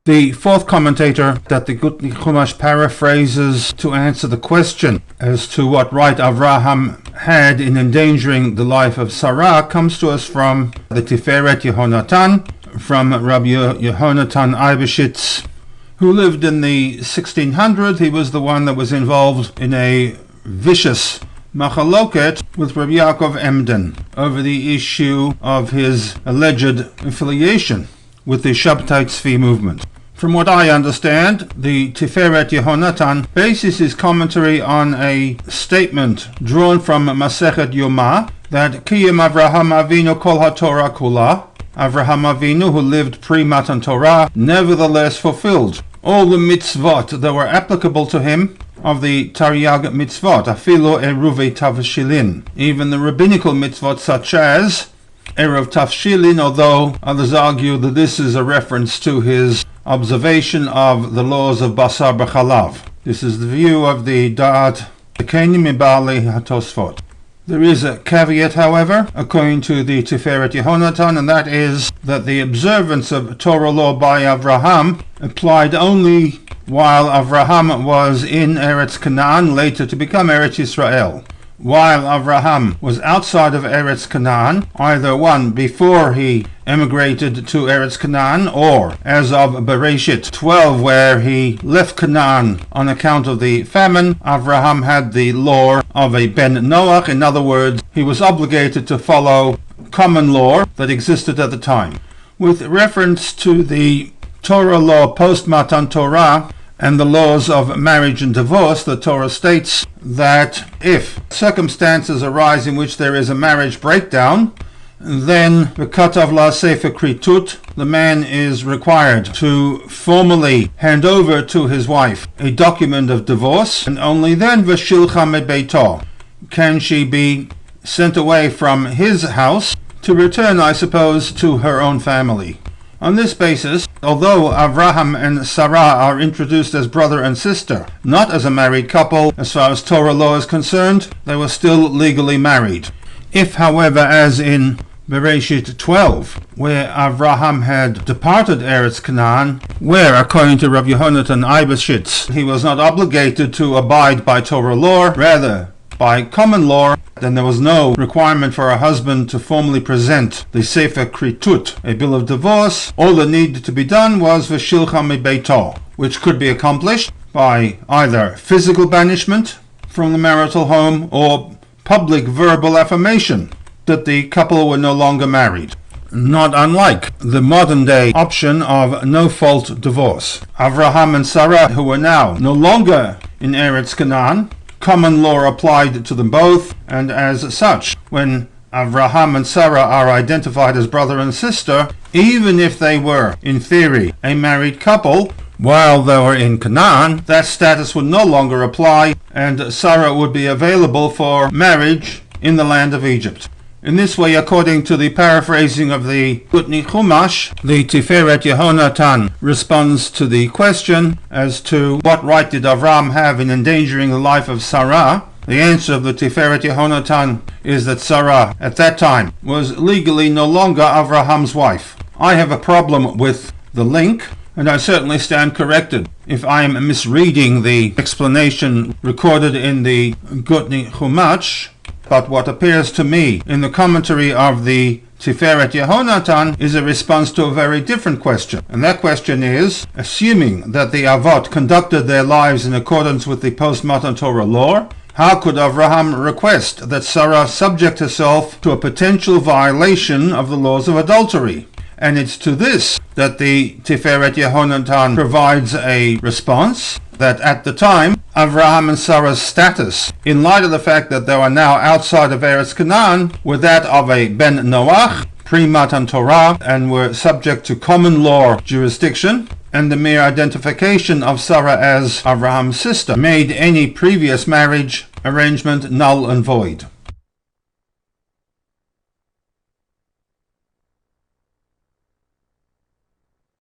The fourth commentator that the Gutni Chumash paraphrases to answer the question as to what right Avraham had in endangering the life of Sarah comes to us from the Tiferet YONATAN, from Rabbi YONATAN EIBESHITZ, who lived in the 1600s. He was the one that was involved in a vicious Naleket with Rabbi Yaakov Emden over the issue of his alleged affiliation with the Shabtai Tzvi movement. From what I understand, the Tiferet YONATAN bases his commentary on a statement drawn from Masechet Yoma that Kiyem Avraham Avinu Kol HaTorah Kula, Avraham Avinu, who lived pre-Matan Torah, nevertheless fulfilled all the mitzvot that were applicable to him of the Taryag mitzvot, Afilo Eruve Tavshilin, even the rabbinical mitzvot such as Eruv Tavshilin, although others argue that this is a reference to his observation of the laws of Basar B'Chalav. This is the view of the Da'at Ekeni Mibali HaTosfot. There is a caveat, however, according to the Tiferet YONATAN, and that is that the observance of Torah law by Avraham applied only while Avraham was in Eretz Canaan, later to become Eretz Yisrael. While Avraham was outside of Eretz Canaan, either one before he emigrated to Eretz Canaan, or as of Bereshit 12, where he left Canaan on account of the famine, Avraham had the law of a Ben Noach. In other words, he was obligated to follow common law that existed at the time. With reference to the Torah law post Matan Torah and the laws of marriage and divorce, the Torah states that if circumstances arise in which there is a marriage breakdown, then v'katav la sefer kritut, the man is required to formally hand over to his wife a document of divorce, and only then v'shilcha mebeito can she be sent away from his house to return, I suppose, to her own family. On this basis, although Avraham and Sarah are introduced as brother and sister, not as a married couple, as far as Torah law is concerned, they were still legally married. If, however, as in Bereshit 12, where Avraham had departed Eretz Canaan, where, according to Rabbi YONATAN EIBESHITZ, he was not obligated to abide by Torah law, rather by common law, then there was no requirement for a husband to formally present the Sefer Kritut, a bill of divorce. All that needed to be done was v'shilcha mebeito, which could be accomplished by either physical banishment from the marital home or public verbal affirmation that the couple were no longer married. Not unlike the modern-day option of no-fault divorce. Avraham and Sarah, who were now no longer in Eretz Canaan, common law applied to them both, and as such, when Avraham and Sarah are identified as brother and sister, even if they were, in theory, a married couple, while they were in Canaan, that status would no longer apply, and Sarah would be available for marriage in the land of Egypt. In this way, according to the paraphrasing of the Gutni Chumash, the Tiferet YONATAN responds to the question as to what right did Avram have in endangering the life of Sarah. The answer of the Tiferet YONATAN is that Sarah, at that time, was legally no longer Avraham's wife. I have a problem with the link, and I certainly stand corrected if I am misreading the explanation recorded in the Gutni Chumash. But what appears to me in the commentary of the Tiferet YONATAN is a response to a very different question. And that question is, assuming that the Avot conducted their lives in accordance with the post-Matan Torah law, how could Avraham request that Sarah subject herself to a potential violation of the laws of adultery? And it's to this that the Tiferet YONATAN provides a response, that at the time, Avraham and Sarah's status, in light of the fact that they were now outside of Eretz Canaan, were that of a Ben Noach, pre-Matan Torah, and were subject to common law jurisdiction, and the mere identification of Sarah as Avraham's sister made any previous marriage arrangement null and void.